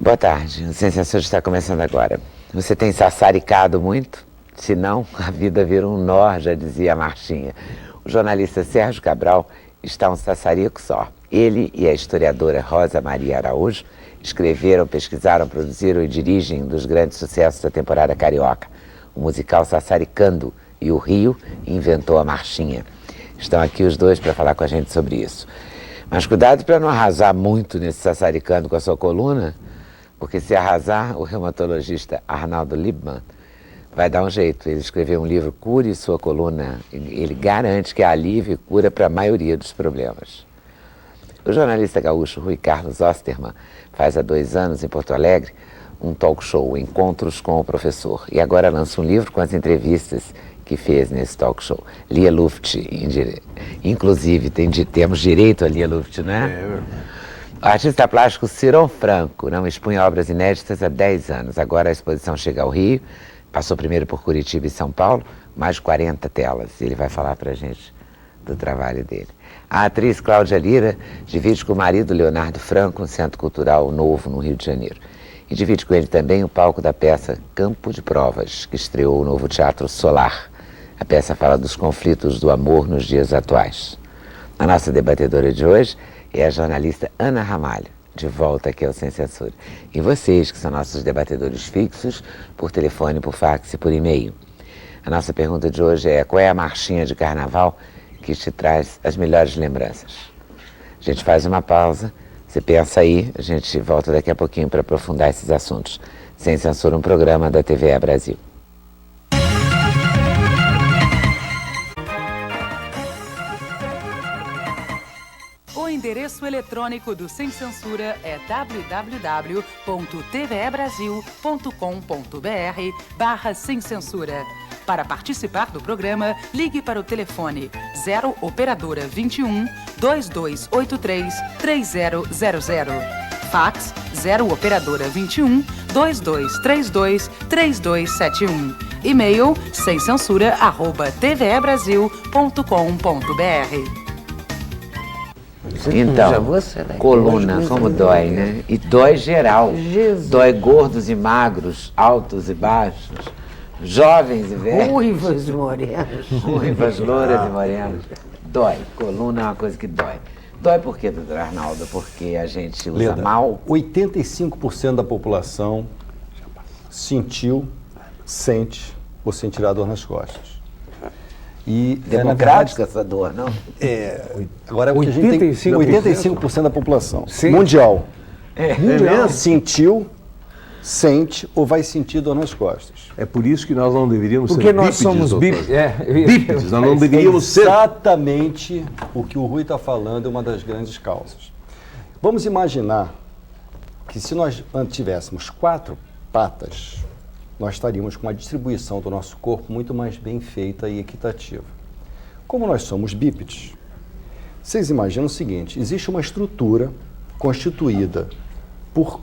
Boa tarde, o Sem Censura está começando agora. Você tem sassaricado muito? Se não, a vida vira um nó, já dizia a Marchinha. O jornalista Sérgio Cabral está um sassarico só. Ele e a historiadora Rosa Maria Araújo escreveram, pesquisaram, produziram e dirigem um dos grandes sucessos da temporada carioca, o musical Sassaricando, e o Rio inventou a Marchinha. Estão aqui os dois para falar com a gente sobre isso. Mas cuidado para não arrasar muito nesse Sassaricando com a sua coluna, porque se arrasar, o reumatologista Arnaldo Liebmann vai dar um jeito. Ele escreveu um livro, Cure Sua Coluna. Ele garante que há alívio e cura para a maioria dos problemas. O jornalista gaúcho Rui Carlos Osterman faz há 2 anos, em Porto Alegre, um talk show, Encontros com o Professor. E agora lança um livro com as entrevistas que fez nesse talk show. Lia Luft, inclusive, temos direito a Lia Luft, né? O artista plástico Ciron Franco não expunha obras inéditas há 10 anos. Agora a exposição chega ao Rio, passou primeiro por Curitiba e São Paulo, mais de 40 telas. Ele vai falar pra gente do trabalho dele. A atriz Cláudia Lira divide com o marido Leonardo Franco um centro cultural novo no Rio de Janeiro. E divide com ele também o palco da peça Campo de Provas, que estreou o novo Teatro Solar. A peça fala dos conflitos do amor nos dias atuais. A nossa debatedora de hoje é a jornalista Ana Ramalho, de volta aqui ao Sem Censura. E vocês, que são nossos debatedores fixos, por telefone, por fax e por e-mail. A nossa pergunta de hoje é: qual é a marchinha de carnaval que te traz as melhores lembranças? A gente faz uma pausa, você pensa aí, a gente volta daqui a pouquinho para aprofundar esses assuntos. Sem Censura, um programa da TVE Brasil. O endereço eletrônico do Sem Censura é www.tvebrasil.com.br/sem censura. Para participar do programa, ligue para o telefone 0 operadora 21 2283 3000. Fax 0 operadora 21 2232 3271. E-mail semcensura@tvebrasil.com.br. Então, coluna, como dói, né? E dói geral. Jesus. Dói gordos e magros, altos e baixos, jovens e velhos. Ruivas e morenas. Ruivas, louras e morenas. Dói. Coluna é uma coisa que dói. Dói por quê, doutor Arnaldo? Porque a gente usa mal? 85% da população sentiu, sente ou sentirá dor nas costas. E, democrática essa dor, não? Agora, o que a gente tem 85% da população Sim. mundial Mundial. sentiu, sente ou vai sentir dor nas costas. É por isso que nós não deveríamos Porque ser nós bípedes, somos doutor. bípedes. Bípedes, nós não deveríamos ser. Exatamente o que o Rui está falando é uma das grandes causas. Vamos imaginar que se nós tivéssemos 4 patas, nós estaríamos com uma distribuição do nosso corpo muito mais bem feita e equitativa. Como nós somos bípedes, vocês imaginam o seguinte: existe uma estrutura constituída por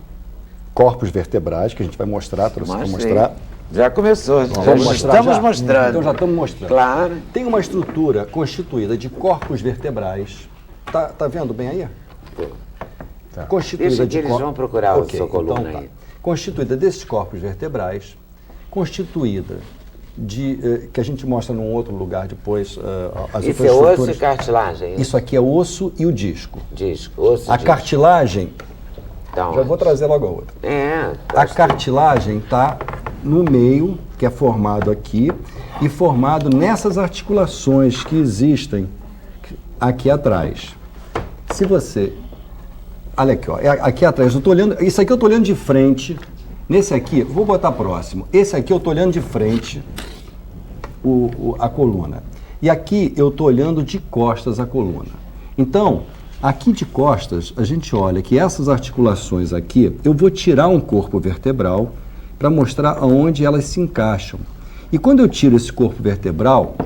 corpos vertebrais, que a gente vai mostrar, trouxe para mostrar. Já começou, Vamos mostrar estamos já? mostrando. Então já estamos mostrando. Claro. Tem uma estrutura constituída de corpos vertebrais. Tá vendo bem aí? Tá. Constituída Deixa de que eles vão procurar a sua coluna então, aí. Constituída desses corpos vertebrais, constituída de, que a gente mostra num outro lugar depois, as Isso outras é osso e estruturas. cartilagem? Isso aqui é osso e o disco. Disco, osso e A disco. cartilagem, Então, já vou trazer logo a outra. tá A cartilagem está no meio, que é formado aqui, e formado nessas articulações que existem aqui atrás. Se você... Olha aqui, ó, aqui atrás, eu tô olhando, isso aqui eu estou olhando de frente, nesse aqui, vou botar próximo, esse aqui eu estou olhando de frente, a coluna. E aqui eu estou olhando de costas a coluna. Então, aqui de costas, a gente olha que essas articulações aqui, eu vou tirar um corpo vertebral para mostrar aonde elas se encaixam. E quando eu tiro esse corpo vertebral,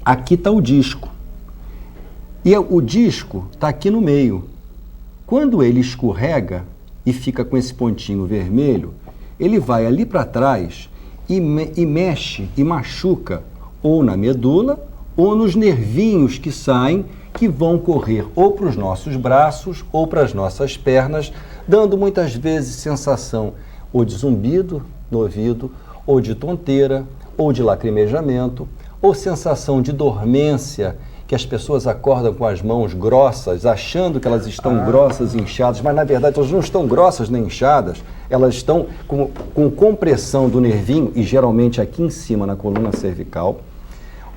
aqui está o disco. E o disco está aqui no meio. Quando ele escorrega e fica com esse pontinho vermelho, ele vai ali para trás e mexe e machuca ou na medula ou nos nervinhos que saem, que vão correr ou para os nossos braços ou para as nossas pernas, dando muitas vezes sensação ou de zumbido no ouvido, ou de tonteira, ou de lacrimejamento, ou sensação de dormência, que as pessoas acordam com as mãos grossas, achando que elas estão grossas e inchadas, mas na verdade elas não estão grossas nem inchadas, elas estão com compressão do nervinho, e geralmente aqui em cima na coluna cervical,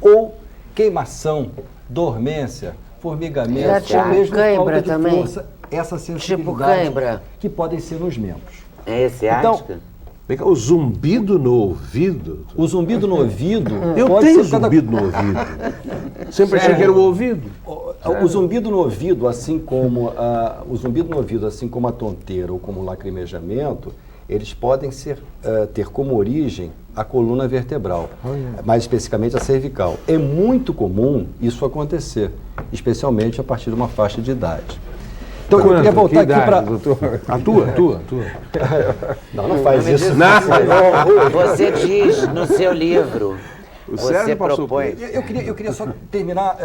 ou queimação, dormência, formigamento, ou mesmo falta de também. força, essa sensibilidade Tipo cãibra. que podem ser nos membros. É ciática? Vem cá, o zumbido no ouvido. O zumbido no ouvido Eu pode tenho ser cada... zumbido no ouvido. Sempre achei que era o ouvido. O zumbido no ouvido, assim como a tonteira ou como o lacrimejamento, eles podem ter como origem a coluna vertebral, mais especificamente a cervical. É muito comum isso acontecer, especialmente a partir de uma faixa de idade. Então, eu queria voltar aqui para... A tua. Não faz isso. Você diz no seu livro, O você Sérgio passou propõe... por Eu queria só terminar,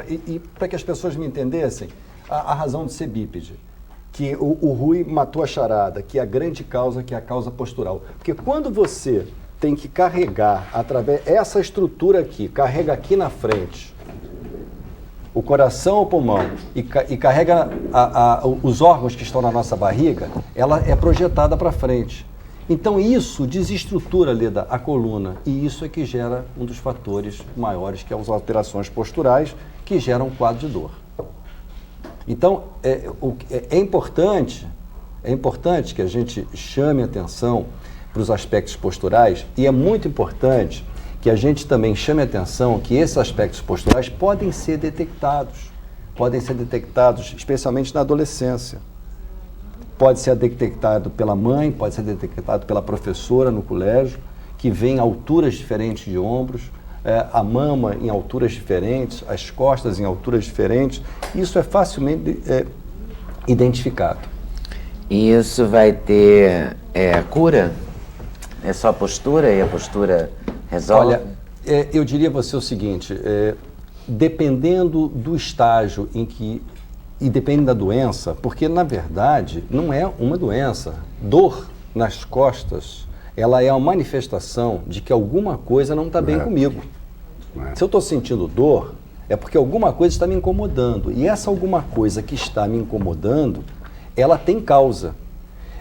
e para que as pessoas me entendessem, a razão de ser bípede. Que o Rui matou a charada, que é a grande causa, que é a causa postural. Porque quando você tem que carregar, através essa estrutura aqui, carrega aqui na frente, o coração ou o pulmão, e carrega os órgãos que estão na nossa barriga, ela é projetada para frente. Então isso desestrutura, Leda, a coluna, e isso é que gera um dos fatores maiores, que é as alterações posturais, que geram um quadro de dor. Então, é importante que a gente chame atenção para os aspectos posturais, e é muito importante que a gente também chame atenção que esses aspectos posturais podem ser detectados especialmente na adolescência. Pode ser detectado pela mãe, pode ser detectado pela professora no colégio, que vê em alturas diferentes de ombros, a mama em alturas diferentes, as costas em alturas diferentes. Isso é facilmente identificado. E isso vai ter cura? É só postura e a postura resolve? Olha, eu diria a você o seguinte, dependendo do estágio em que, e depende da doença, porque na verdade não é uma doença. Dor nas costas, ela é uma manifestação de que alguma coisa não está bem comigo. Se eu estou sentindo dor, é porque alguma coisa está me incomodando. E essa alguma coisa que está me incomodando, ela tem causa.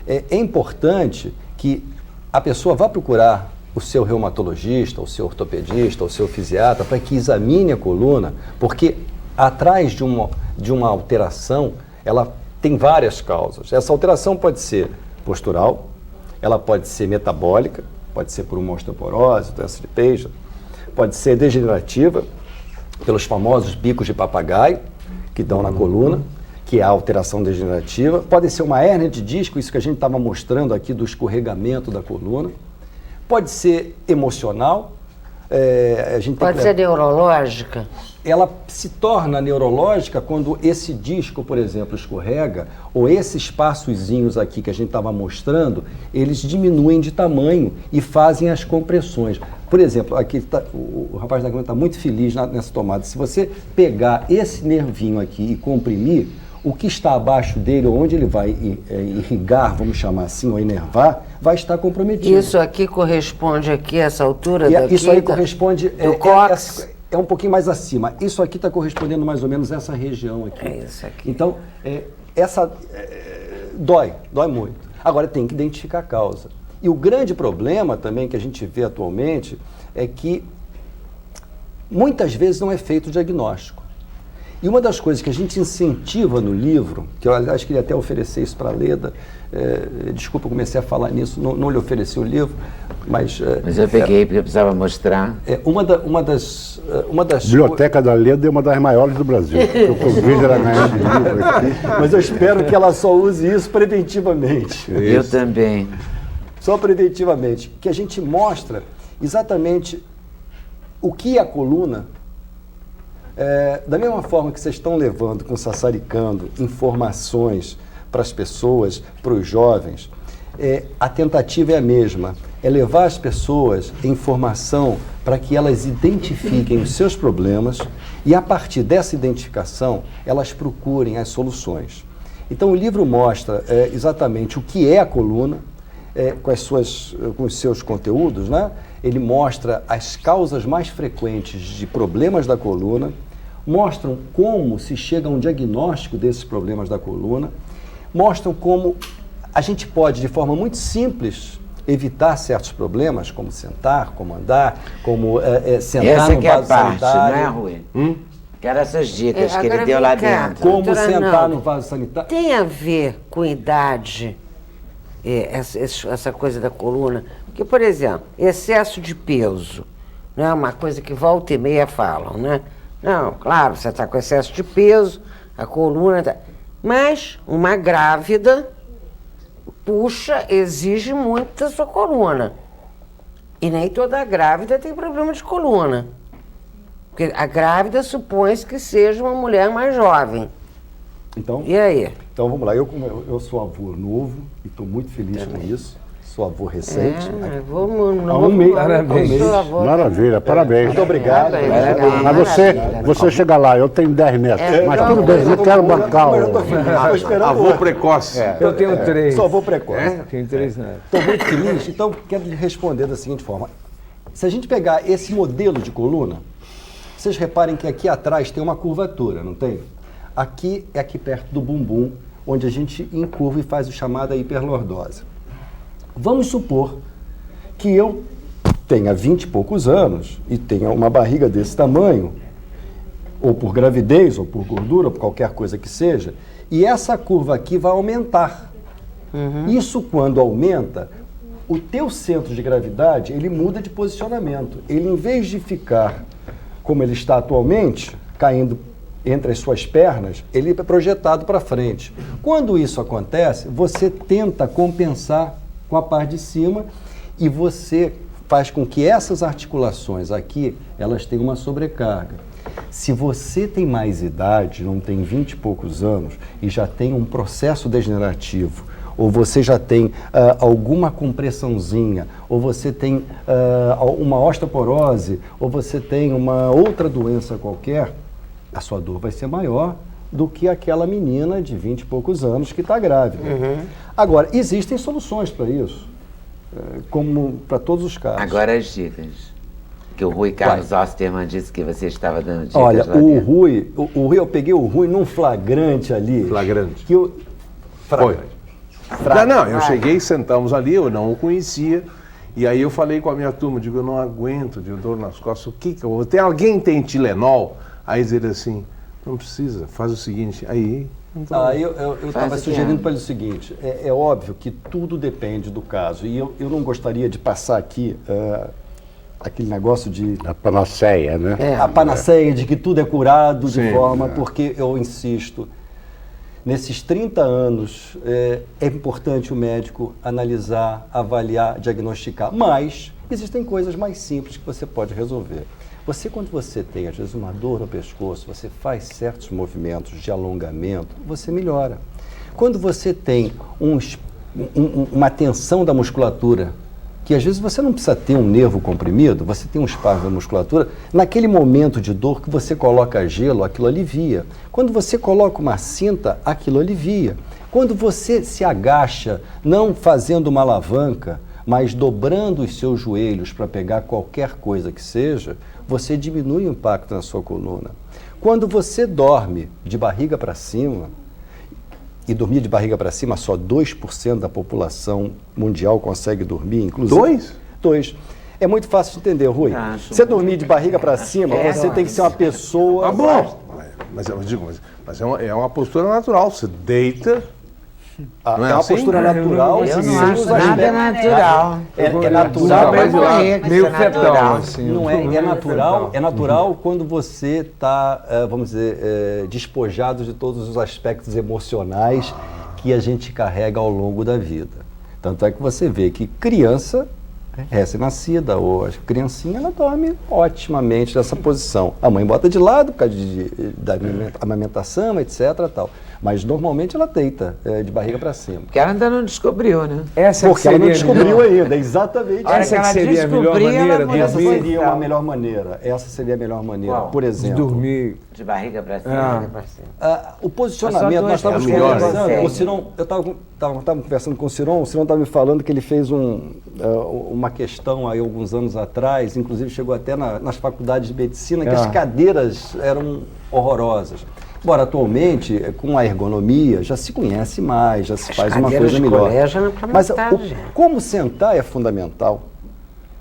É importante que a pessoa vá procurar o seu reumatologista, o seu ortopedista, o seu fisiatra, para que examine a coluna, porque atrás de uma alteração, ela tem várias causas. Essa alteração pode ser postural, ela pode ser metabólica, pode ser por uma osteoporose, doença de Paget, pode ser degenerativa, pelos famosos bicos de papagaio, que dão na coluna, que é a alteração degenerativa. Pode ser uma hérnia de disco, isso que a gente estava mostrando aqui do escorregamento da coluna. Pode ser emocional. Pode ser neurológica. Ela se torna neurológica quando esse disco, por exemplo, escorrega, ou esses espaçozinhos aqui que a gente estava mostrando, eles diminuem de tamanho e fazem as compressões. Por exemplo, aqui o rapaz da câmera está muito feliz nessa tomada. Se você pegar esse nervinho aqui e comprimir, o que está abaixo dele, onde ele vai irrigar, vamos chamar assim, ou inervar, vai estar comprometido. Isso aqui corresponde aqui a essa altura daqui? Isso aí corresponde... do cóccix? É um pouquinho mais acima. Isso aqui está correspondendo mais ou menos a essa região aqui. É isso aqui. Então, dói muito. Agora tem que identificar a causa. E o grande problema também que a gente vê atualmente é que muitas vezes não é feito o diagnóstico. E uma das coisas que a gente incentiva no livro, que eu aliás queria até oferecer isso para a Leda, desculpa, eu comecei a falar nisso, não lhe ofereci o livro, mas eu peguei porque eu precisava mostrar. Uma das Biblioteca da Leda é uma das maiores do Brasil. Eu vejo ela ganhando livro aqui. Mas eu espero que ela só use isso preventivamente. Eu também. Só preventivamente. Que a gente mostra exatamente o que é a coluna. Da mesma forma que vocês estão levando, com sassaricando, informações para as pessoas, para os jovens, a tentativa é a mesma. É levar as pessoas informação para que elas identifiquem os seus problemas e, a partir dessa identificação, elas procurem as soluções. Então, o livro mostra exatamente o que é a coluna, com os seus conteúdos, né? Ele mostra as causas mais frequentes de problemas da coluna, mostram como se chega a um diagnóstico desses problemas da coluna, mostram como a gente pode, de forma muito simples, evitar certos problemas, como sentar, como andar, como sentar no vaso sanitário. Essa que é a parte, né, Rui? Quero essas dicas que ele deu lá dentro. Como sentar no vaso sanitário. Tem a ver com idade, essa coisa da coluna? Porque, por exemplo, excesso de peso, não é uma coisa que volta e meia falam, né? Não, claro, você está com excesso de peso, a coluna... Mas uma grávida, exige muito da sua coluna. E nem toda grávida tem problema de coluna. Porque a grávida supõe-se que seja uma mulher mais jovem. Então, e aí? Então vamos lá, eu sou avô novo e estou muito feliz com isso. Sou avô recente. Há um mês. Parabéns. Maravilha, parabéns. Muito obrigado. Mas você chega lá, eu tenho 10 netos, mas tudo bem, eu quero bancar o... Avô precoce. Eu tenho 3. Sou avô precoce. Tenho 3 netos. Estou muito feliz, então quero lhe responder da seguinte forma. Se a gente pegar esse modelo de coluna, vocês reparem que aqui atrás tem uma curvatura, não tem? Aqui é aqui perto do bumbum, onde a gente encurva e faz o chamado hiperlordose. Vamos supor que eu tenha 20 e poucos anos e tenha uma barriga desse tamanho, ou por gravidez, ou por gordura, ou por qualquer coisa que seja, e essa curva aqui vai aumentar. Isso, quando aumenta, o teu centro de gravidade, ele muda de posicionamento. Ele, em vez de ficar como ele está atualmente, caindo entre as suas pernas, ele é projetado para frente. Quando isso acontece, você tenta compensar com a parte de cima e você faz com que essas articulações aqui, elas tenham uma sobrecarga. Se você tem mais idade, não tem 20 e poucos anos e já tem um processo degenerativo, ou você já tem alguma compressãozinha, ou você tem uma osteoporose, ou você tem uma outra doença qualquer, a sua dor vai ser maior do que aquela menina de 20 e poucos anos que está grávida. Agora, existem soluções para isso, como para todos os casos. Agora as dicas. Que o Rui Carlos Osterman disse que você estava dando dicas. Olha, lá o Rui, eu peguei o Rui num flagrante ali. Flagrante. Que eu... Foi. Não, eu cheguei, sentamos ali, eu não o conhecia, e aí eu falei com a minha turma, digo, eu não aguento de dor nas costas, o que eu vou ter? Alguém tem Tilenol? Aí dizer assim, não precisa, faz o seguinte, aí... Então, eu estava sugerindo para ele o seguinte, é óbvio que tudo depende do caso, e eu não gostaria de passar aqui aquele negócio de... A panaceia, né? A panaceia de que tudo é curado de forma, porque eu insisto, nesses 30 anos é importante o médico analisar, avaliar, diagnosticar, mas existem coisas mais simples que você pode resolver. Quando você tem, às vezes, uma dor no pescoço, você faz certos movimentos de alongamento, você melhora. Quando você tem uma tensão da musculatura, que às vezes você não precisa ter um nervo comprimido, você tem um espasmo da musculatura, naquele momento de dor que você coloca gelo, aquilo alivia. Quando você coloca uma cinta, aquilo alivia. Quando você se agacha, não fazendo uma alavanca, mas dobrando os seus joelhos para pegar qualquer coisa que seja, você diminui o impacto na sua coluna. Quando você dorme de barriga para cima, e dormir de barriga para cima, só 2% da população mundial consegue dormir, inclusive... 2%? É muito fácil de entender, Rui. Você dormir de barriga para cima, você tem que ser uma pessoa... Ah, bom! Mas é uma postura natural, você deita... Não é uma postura natural. Eu não acho nada natural. É natural, meio fetal, assim. Não é natural quando você está, vamos dizer, despojado de todos os aspectos emocionais que a gente carrega ao longo da vida. Tanto é que você vê que criança recém-nascida ou a criancinha, ela dorme otimamente nessa posição. A mãe bota de lado por causa da amamentação, etc. Tal. Mas normalmente ela deita de barriga para cima. Porque ela ainda não descobriu, né? Essa que Porque ela não seria descobriu melhor. ainda, exatamente. Hora Essa que que ela seria a melhor descobrir, ela maneira muda de Essa posição. seria uma melhor maneira. Essa seria a melhor maneira. Qual? Por De exemplo, dormir. De barriga pra cima. Ah. Pra cima. o posicionamento, nós estávamos É melhor, conversando, né? o Ciron, eu estava conversando com o Ciron estava me falando que ele fez uma questão aí alguns anos atrás, inclusive chegou até nas faculdades de medicina, que as cadeiras eram horrorosas. Embora atualmente, com a ergonomia, já se conhece mais, já se faz uma cadeiras coisa de melhor. colégio não é pra Mas metade. como sentar é fundamental.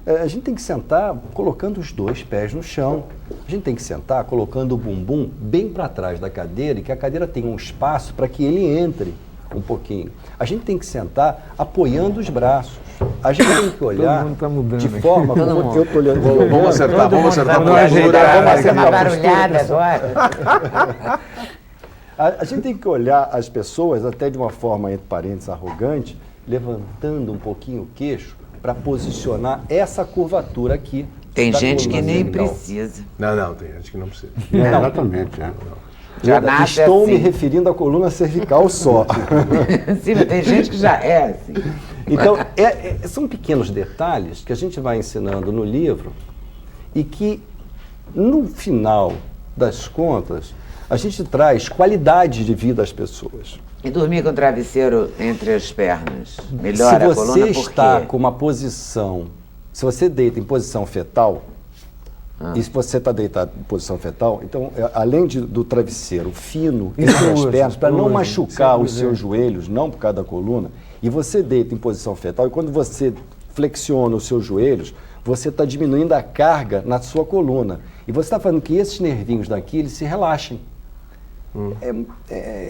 A gente tem que sentar colocando os dois pés no chão. A gente tem que sentar colocando o bumbum bem para trás da cadeira e que a cadeira tenha um espaço para que ele entre um pouquinho. A gente tem que sentar apoiando os braços. A gente tem que olhar mundo tá mudando de aqui. forma como eu estou olhando. Vamos acertar, vamos acertar a Vamos postura. ajeitar, Vamos vai ser uma acertar a postura. barulhada agora. A gente tem que olhar as pessoas, até de uma forma, entre parênteses, arrogante, levantando um pouquinho o queixo para posicionar essa curvatura aqui. Tem da gente que coluna nem cervical. precisa. Não, tem gente que não precisa. Exatamente. Já nasce Estou me assim. referindo à coluna cervical só. Sim, mas tem gente que já é assim. Então, são pequenos detalhes que a gente vai ensinando no livro e que, no final das contas, a gente traz qualidade de vida às pessoas. E dormir com o travesseiro entre as pernas melhora a Se coluna você por está quê? com uma posição, se você deita em posição fetal, e se você está deitado em posição fetal, então, além do travesseiro fino entre as pernas, para não machucar os seus joelhos, não por causa da coluna, e você deita em posição fetal, e quando você flexiona os seus joelhos, você está diminuindo a carga na sua coluna. E você está fazendo que esses nervinhos daqui, eles se relaxem.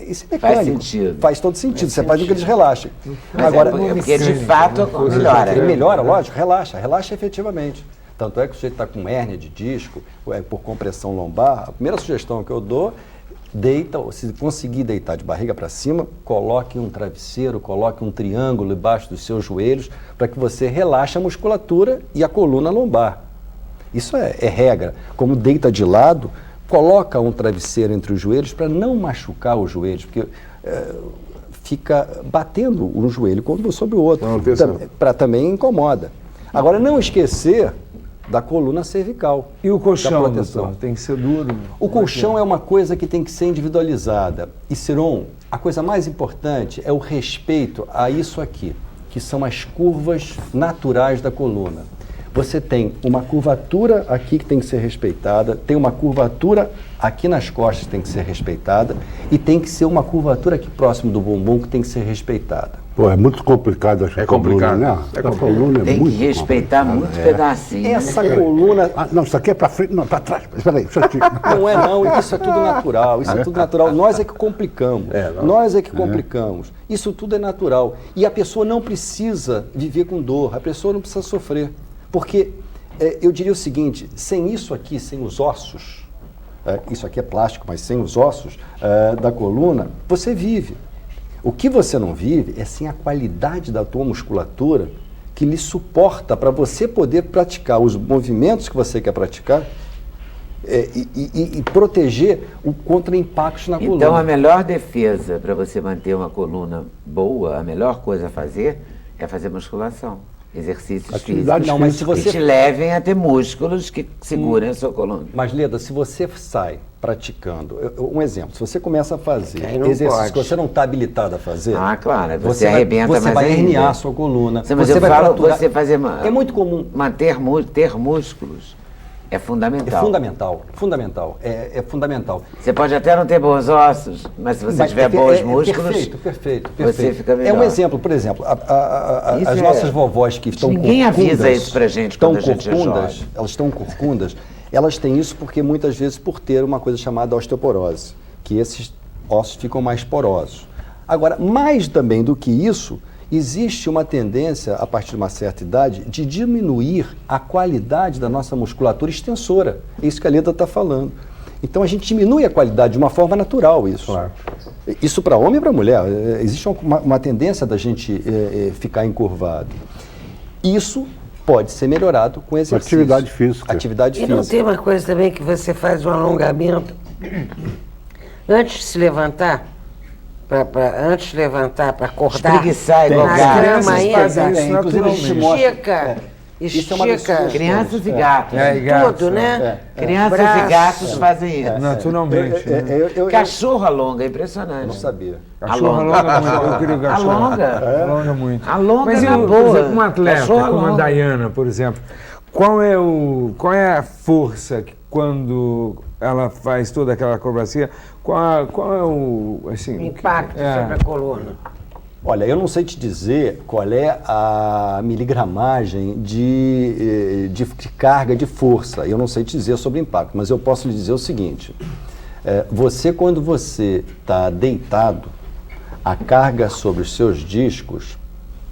Isso é mecânico. Faz sentido. Faz todo sentido. Você faz com que eles relaxem. Mas Agora, porque de fato melhora. ele melhora, lógico, relaxa efetivamente. Tanto é que o sujeito está com hérnia de disco, por compressão lombar, a primeira sugestão que eu dou, deita, se conseguir deitar de barriga para cima, coloque um travesseiro, coloque um triângulo embaixo dos seus joelhos, para que você relaxe a musculatura e a coluna lombar. Isso é regra. Como deita de lado, coloca um travesseiro entre os joelhos para não machucar os joelhos, porque fica batendo um joelho sobre o outro, para também incomoda. Agora, não esquecer da coluna cervical. E o colchão, da proteção. doutor? Tem que ser duro? O colchão é uma coisa que tem que ser individualizada. E, Ciron, a coisa mais importante é o respeito a isso aqui, que são as curvas naturais da coluna. Você tem uma curvatura aqui que tem que ser respeitada, tem uma curvatura aqui nas costas que tem que ser respeitada e tem que ser uma curvatura aqui próximo do bumbum que tem que ser respeitada. Pô, é muito complicado essa complicado. coluna, né? É A coluna é Tem que muito respeitar muito pedacinho. Essa coluna Não, isso aqui é para frente, não, para trás. Espera aí, isso aqui. não é não, isso é tudo natural, isso é tudo natural. Nós é que complicamos, nós é que complicamos. Isso tudo é natural. E a pessoa não precisa viver com dor, a pessoa não precisa sofrer. Porque eu diria o seguinte, sem isso aqui, sem os ossos, isso aqui é plástico, mas sem os ossos da coluna, você vive. O que você não vive é sem a qualidade da tua musculatura que lhe suporta para você poder praticar os movimentos que você quer praticar e proteger contra impactos na coluna. Então, a melhor defesa para você manter uma coluna boa, a melhor coisa a fazer é fazer musculação. Exercícios Atividade físicos Não, mas se que você- te levem a ter músculos que segurem a sua coluna. Mas, Leda, se você sai praticando, um exemplo, se você começa a fazer Aí não exercícios pode. que você não está habilitado a fazer, Ah, claro, você arrebenta você mais vai ainda. herniar a sua coluna. Sim, mas você eu vai falo, fraturar. você fazer É muito comum. ter músculos é É fundamental. fundamental. É fundamental. Você pode até não ter bons ossos, mas se você Mas tiver bons músculos, Perfeito. você fica melhor. É um exemplo, por exemplo, Isso as nossas vovós que estão Ninguém avisa corcundas, isso pra gente estão quando a gente é corcundas, jovem. elas estão corcundas, elas têm isso porque muitas vezes por ter uma coisa chamada osteoporose, que esses ossos ficam mais porosos. Agora, mais também do que isso, existe uma tendência, a partir de uma certa idade, de diminuir a qualidade da nossa musculatura extensora. É isso que a Leda está falando. Então, a gente diminui a qualidade de uma forma natural, isso. Claro. Isso para homem e para mulher. Existe uma tendência da gente ficar encurvado. Isso pode ser melhorado com exercício. Atividade física. Atividade E não física. tem uma coisa também que você faz um alongamento antes de se levantar? antes de levantar, para acordar. Espreguiçar igual na gato. cama Crianças fazem ainda. isso inclusive a gente naturalmente. mostra. Isso é uma das Estica. sugestões. Crianças e gatos. É, e gatos, Tudo, né? Crianças Braço. e gatos fazem isso. Naturalmente. né? Eu Cachorro alonga, é impressionante. não sabia. Cachorro alonga muito. Eu queria o cachorro. Alonga. Alonga muito. Alonga Mas na por boa. exemplo, um atleta Cachorro como a alonga. Dayana, por exemplo, qual é a força que quando ela faz toda aquela acrobacia, qual é o, assim... O impacto sobre a coluna. Olha, eu não sei te dizer qual é a miligramagem de carga de força. Eu não sei te dizer sobre impacto, mas eu posso lhe dizer o seguinte. Quando você está deitado, a carga sobre os seus discos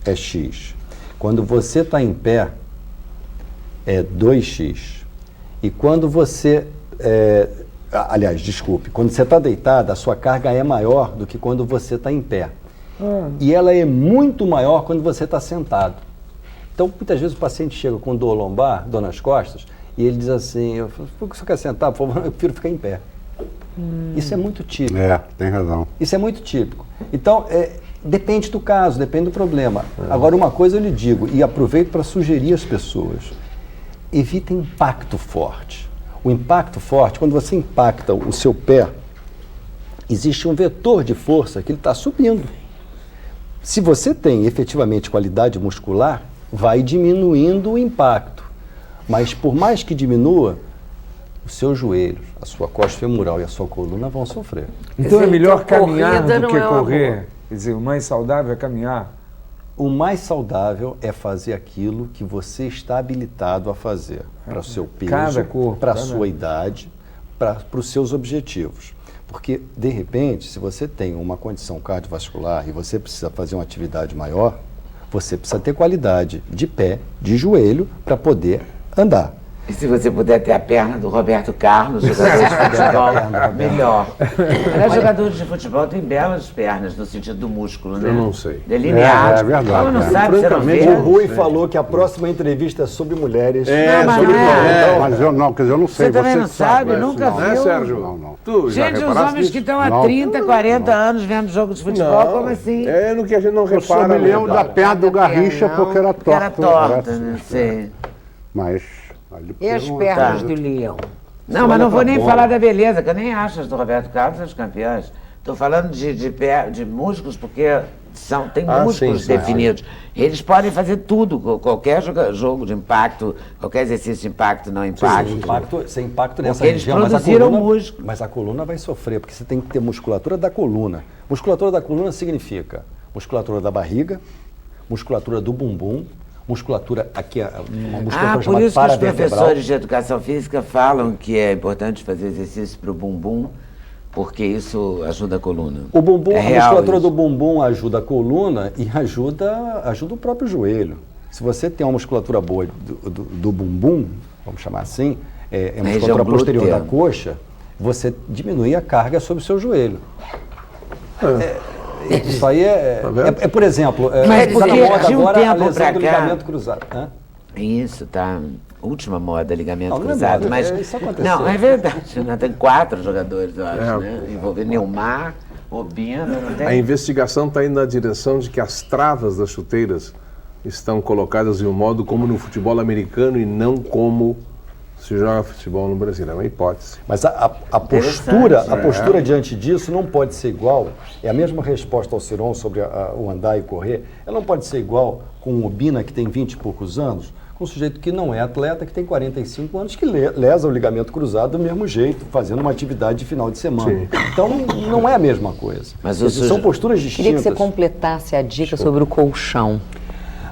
é X. Quando você está em pé, é 2x. E quando você... aliás, desculpe. Quando você está deitado, a sua carga é maior do que quando você está em pé. E ela é muito maior quando você está sentado. Então, muitas vezes o paciente chega com dor lombar, dor nas costas, e ele diz assim, por que você quer sentar? Por favor, eu prefiro ficar em pé. Isso é muito típico. Tem razão. Isso é muito típico. Então, depende do caso, depende do problema. Agora, uma coisa eu lhe digo, e aproveito para sugerir às pessoas, evita impacto forte. O impacto forte, quando você impacta o seu pé, existe um vetor de força que ele está subindo. Se você tem efetivamente qualidade muscular, vai diminuindo o impacto. Mas por mais que diminua, os seus joelhos, a sua costa femoral e a sua coluna vão sofrer. Então é melhor Então, caminhar corrida do não que é uma boa. correr? Quer dizer, o mais saudável é caminhar? O mais saudável é fazer aquilo que você está habilitado a fazer, para o seu peso, Cada corpo, para a cada- sua idade, para os seus objetivos. Porque, de repente, se você tem uma condição cardiovascular e você precisa fazer uma atividade maior, você precisa ter qualidade de pé, de joelho, para poder andar. E se você puder ter a perna do Roberto Carlos, jogador de futebol, melhor. Aliás, jogadores de futebol têm belas pernas, no sentido do músculo, né? Eu não sei. É Delineados. verdade, Como não é. sabe, você não vê? O Rui falou que a próxima entrevista é sobre mulheres. Não, mas sobre não é. então, Mas eu não, quer dizer, eu não sei. Você também não que sabe, né? nunca Não é, viu? Sérgio? Não. Tu já Gente, os reparaste homens nisso? que estão há Não. 30, 40 anos vendo jogo de futebol, como assim? É no que a gente não Eu só repara. me lembro da né? perna do Garrincha não, porque era Porque era torta. torta, né? Sei. Mas... ali E as pegou- pernas do leão? Não, mas não vou pra nem bola. falar da beleza, que eu nem acho as do Roberto Carlos as campeãs. Estou falando de músculos, porque tem músculos sim, definidos. Eles podem fazer tudo, qualquer jogo de impacto, qualquer exercício de impacto, não impacto. Sem impacto nessa Porque eles região, mas produziram músculo. Mas a coluna vai sofrer, porque você tem que ter musculatura da coluna. Musculatura da coluna significa musculatura da barriga, musculatura do bumbum, musculatura aqui, uma musculatura Por chamada isso que os paravertebral. professores de educação física falam que é importante fazer exercício para o bumbum, porque isso ajuda a coluna. O bumbum, É a real musculatura isso. do bumbum ajuda a coluna e ajuda o próprio joelho. Se você tem uma musculatura boa do bumbum, vamos chamar assim, a Na musculatura região posterior glútea. da coxa, você diminui a carga sobre o seu joelho. Isso aí por exemplo, Mas está na porque moda de um agora a tempo lesão pra do cá- ligamento cruzado. Hã? Isso, tá. Última moda, ligamento Não, não é cruzado. moda, mas isso aconteceu. não, é verdade. Né? Tem 4 jogadores, eu acho, né? Envolvendo Neymar, Obina, não tem? A investigação está indo na direção de que as travas das chuteiras estão colocadas de um modo como no futebol americano e não como se joga futebol no Brasil. É uma hipótese. Mas a postura diante disso não pode ser igual. É a mesma resposta ao Ciron sobre o andar e correr. Ela não pode ser igual com o Obina, que tem 20 e poucos anos, com um sujeito que não é atleta, que tem 45 anos, que lesa o ligamento cruzado do mesmo jeito, fazendo uma atividade de final de semana. Sim. Então, não é a mesma coisa. Mas São posturas Queria distintas. que você completasse a dica sobre o colchão.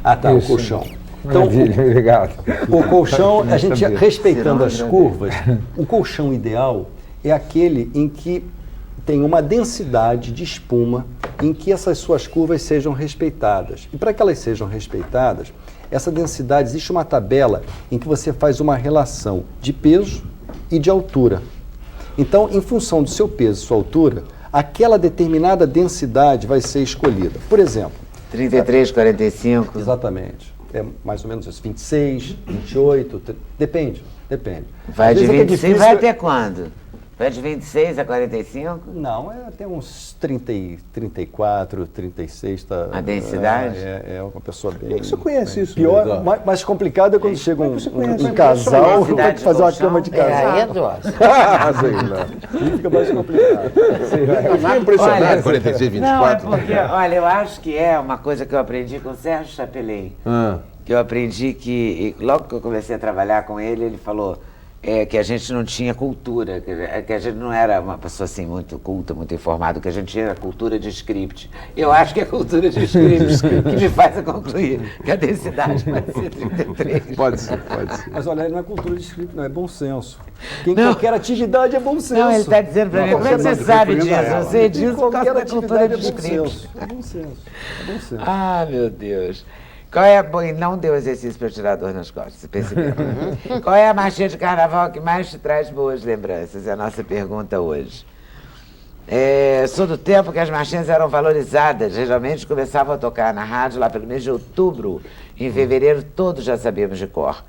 Ah, tá, o colchão. Então, Maravilha, obrigado. o colchão, a gente respeitando Será as grande. curvas, o colchão ideal é aquele em que tem uma densidade de espuma em que essas suas curvas sejam respeitadas. E para que elas sejam respeitadas, essa densidade, existe uma tabela em que você faz uma relação de peso e de altura. Então, em função do seu peso e sua altura, aquela determinada densidade vai ser escolhida. Por exemplo, 33, 45. exatamente. É mais ou menos isso, 26, 28, depende. Vai Às de vezes é que é 25, difícil- vai até quando? Foi de 26 a 45? Não, até uns 34, 36. Tá, A densidade? É uma pessoa bem... Como é que você conhece isso? Pior, Eduardo? mais complicado é quando chega um conhece? casal, Densidade tem que fazer uma de colchão? cama de É, casal. aí é dose. Sei lá. Aí fica mais complicado. Eu fiquei impressionado, Olha, 46, Não, é 24. porque, olha, eu acho que é uma coisa que eu aprendi com o Sérgio Chapelin. Que eu aprendi que, logo que eu comecei a trabalhar com ele, ele falou que a gente não tinha cultura, que a gente não era uma pessoa assim muito culta, muito informada, que a gente tinha cultura de script. Eu acho que é cultura de script que me faz a concluir que a densidade vai ser 33. Pode ser. Mas olha, não é cultura de escrito, não, é bom senso. Porque em Não. qualquer atividade é bom senso. Não, ele está dizendo para mim, como é que você sabe disso? Eu sei disso por causa da cultura de script. É bom senso. É bom senso. Ah, meu Deus. Qual é a... E não deu exercício para eu tirar dor nas costas, você percebeu? Qual é a marchinha de carnaval que mais te traz boas lembranças? É a nossa pergunta hoje. Sou do tempo que as marchinhas eram valorizadas. Geralmente começavam a tocar na rádio lá pelo mês de outubro. Em fevereiro todos já sabíamos de cor.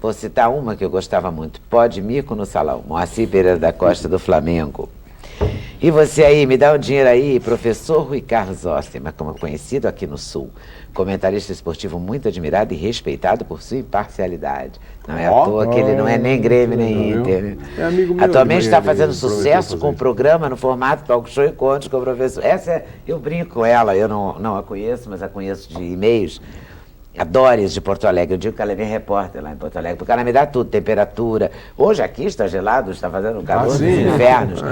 Vou citar uma que eu gostava muito. Pó de mico no salão. Moacir Pereira da Costa, do Flamengo. E você aí, me dá um dinheiro aí, professor Rui Carlos Osterman, como conhecido aqui no Sul, comentarista esportivo muito admirado e respeitado por sua imparcialidade. Não é à toa que ele não é nem Grêmio nem Inter. Né? É amigo meu. Atualmente está fazendo sucesso com o programa no formato talk show e contos com o professor. Eu brinco com ela, eu não a conheço, mas a conheço de e-mails. A Doris de Porto Alegre, eu digo que ela é minha repórter lá em Porto Alegre, porque ela me dá tudo, temperatura. Hoje aqui está gelado, está fazendo um calor dos infernos.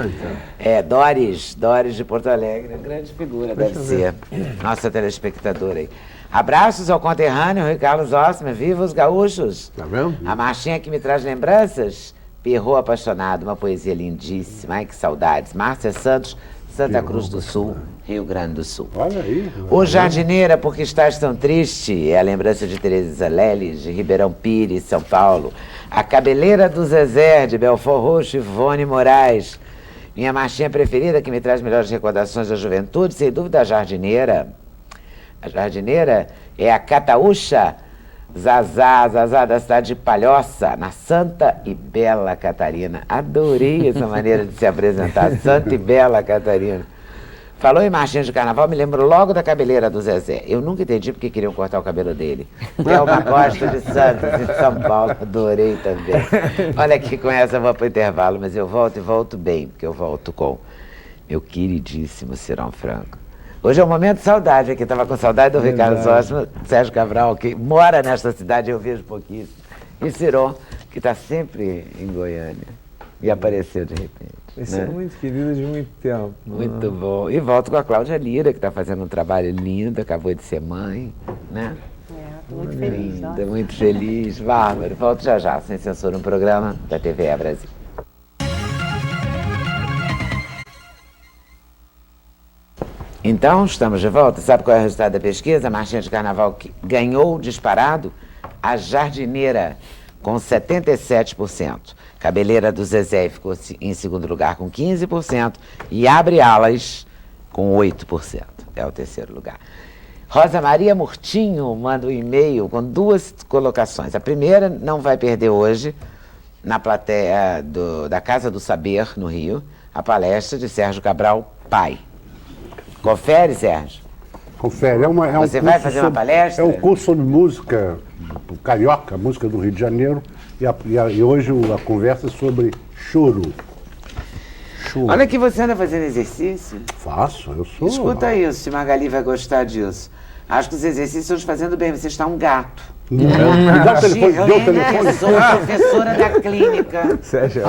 Doris de Porto Alegre, grande figura, deve ser. Nossa telespectadora aí. Abraços ao conterrâneo Rui Carlos Osterman, viva os gaúchos. Tá vendo? A marchinha que me traz lembranças, Perrô Apaixonado, uma poesia lindíssima. Ai, que saudades. Márcia Santos, Santa Cruz do Sul, Rio Grande do Sul. Olha aí. O Jardineira, porque estás tão triste, é a lembrança de Teresa Leles, de Ribeirão Pires, São Paulo. A Cabeleira do Zezé, de Belfort Roxo, Ivone Moraes. Minha marchinha preferida, que me traz melhores recordações da juventude, sem dúvida, a Jardineira. A Jardineira é a Cataúcha Zazá da cidade de Palhoça, na Santa e Bela Catarina. Adorei essa maneira de se apresentar, Santa e Bela Catarina. Falou em marchinha de carnaval, me lembro logo da cabeleira do Zezé. Eu nunca entendi porque queriam cortar o cabelo dele. Thelma Costa de Santos, em São Paulo, adorei também. Olha aqui, com essa eu vou para o intervalo, mas eu volto e volto bem, porque eu volto com meu queridíssimo Cirão Franco. Hoje é um momento de saudade aqui, estava com saudade do Ricardo Osterman, Sérgio Cabral, que mora nesta cidade, eu vejo pouquíssimo. E Ciron, que está sempre em Goiânia, e apareceu de repente. Esse é muito querido de muito tempo. Muito bom. E volto com a Cláudia Lira, que está fazendo um trabalho lindo, acabou de ser mãe, né? Estou muito feliz. Linda, muito feliz. Bárbaro, volto já, sem censura, um programa da TVE Brasil. Então, estamos de volta. Sabe qual é o resultado da pesquisa? A marchinha de carnaval que ganhou disparado a Jardineira, com 77%. Cabeleira do Zezé ficou em segundo lugar com 15%. E Abre Alas com 8%. É o terceiro lugar. Rosa Maria Murtinho manda um e-mail com 2 colocações. A primeira não vai perder hoje, na plateia da Casa do Saber, no Rio, a palestra de Sérgio Cabral, pai. Confere, Sérgio? Confere. Você vai fazer uma palestra? É um curso sobre música carioca, música do Rio de Janeiro, e hoje a conversa é sobre choro. Olha que você anda fazendo exercício. Faço, eu sou... Escuta isso, se Magali vai gostar disso. Acho que os exercícios estão te fazendo bem, você está um gato. Me dá o telefone, deu o telefone. Eu sou professora da clínica. Sérgio.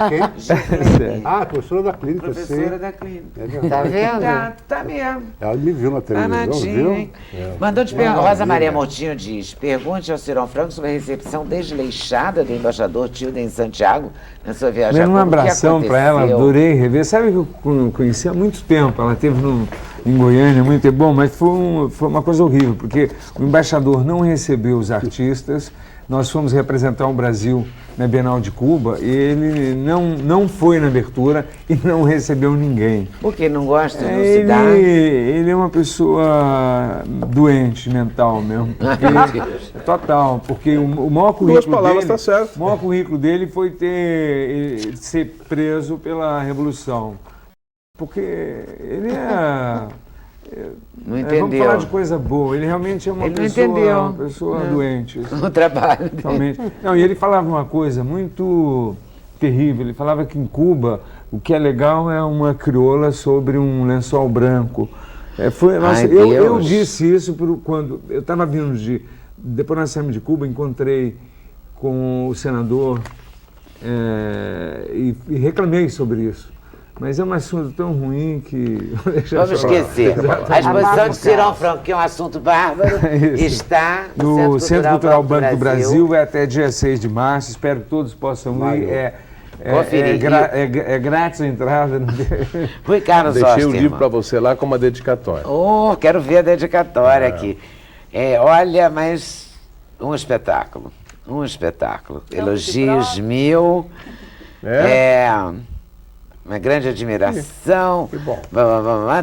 Quem? Professora da clínica, Professora da clínica. Tá vendo? Tá mesmo. Ela me viu na televisão, Danadinho, viu? hein? Mandou te perguntar, Rosa Maria Murtinho diz, pergunte ao Cirão Franco sobre a recepção desleixada do embaixador Tilden em Santiago na sua viagem. Um abração para ela, adorei rever. Sabe que eu conheci há muito tempo, ela esteve em Goiânia, muito bom, mas foi uma coisa horrível, porque o embaixador não recebeu os artistas, Nós fomos representar o Brasil na Bienal de Cuba e ele não foi na abertura e não recebeu ninguém. Porque não gosta, não se dá? Ele é uma pessoa doente mental mesmo. Total, porque o maior currículo dele, tá certo. o maior currículo dele foi ser preso pela Revolução. Porque ele não entendeu. Vamos falar de coisa boa. Ele realmente é uma pessoa doente. O trabalho dele. Totalmente. Não, e ele falava uma coisa muito terrível. Ele falava que em Cuba o que é legal é uma crioula sobre um lençol branco. Eu disse isso quando eu estava vindo depois nós saímos de Cuba, encontrei com o senador e reclamei sobre isso. Mas é um assunto tão ruim que... Vamos esquecer. A exposição de Cirão Franco, que é um assunto bárbaro, está no Centro Cultural Banco do Brasil. Vai até dia 6 de março. Espero que todos possam ir. É grátis a entrada. Rui Carlos Deixei o livro para você lá com uma dedicatória. Oh, quero ver a dedicatória aqui. Olha, mas um espetáculo. Um espetáculo. Elogios mil. Uma grande admiração. Que bom.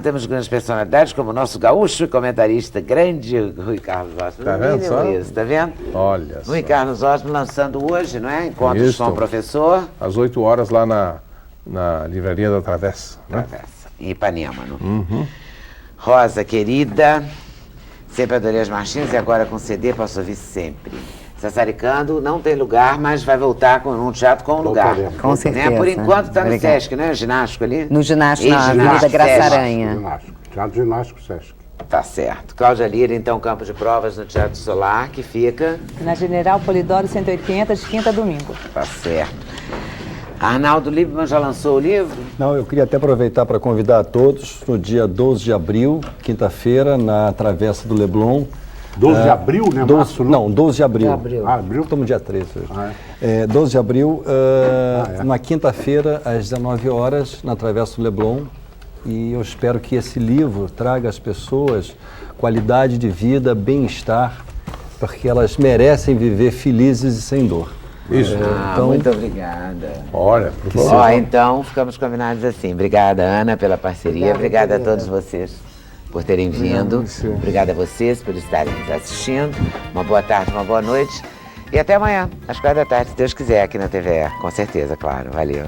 Temos grandes personalidades, como o nosso gaúcho e comentarista grande, Rui Carlos Osmo. Tá vendo só? Isso, tá vendo? Olha Rui só. Carlos Osmo lançando hoje, não é? Encontros Isso. com o professor. Às 8 horas lá na Livraria da Travessa. Né? Travessa, em Ipanema. Não? Rosa, querida, sempre adorei as marchinhas e agora com CD posso ouvir sempre. Sassaricando não tem lugar, mas vai voltar com um teatro com um lugar. Com certeza. Né? Por enquanto está no Obrigada. Sesc, né? Ginástico ali? No ginástico, na Ex-ginástico, Avenida Graça Sesc. Aranha. Ginástico. Teatro Ginástico Sesc. Tá certo. Cláudia Lira, então, campo de provas no Teatro Solar, que fica... Na General Polidoro 180, de quinta a domingo. Tá certo. Arnaldo Liebman já lançou o livro? Não, eu queria até aproveitar para convidar a todos no dia 12 de abril, quinta-feira, na Travessa do Leblon. 12 de abril, né? 12, não, 12 de abril. Abril? Estamos no dia 13 hoje. 12 de abril, na quinta-feira, às 19 horas, na Travessa do Leblon. E eu espero que esse livro traga às pessoas qualidade de vida, bem-estar, porque elas merecem viver felizes e sem dor. Isso. Então, muito obrigada. Olha, por favor. Então, ficamos combinados assim. Obrigada, Ana, pela parceria. Obrigada a todos vocês por terem vindo. Obrigada a vocês por estarem nos assistindo. Uma boa tarde, uma boa noite. E até amanhã, às 4 da tarde, se Deus quiser, aqui na TVE. Com certeza, claro. Valeu.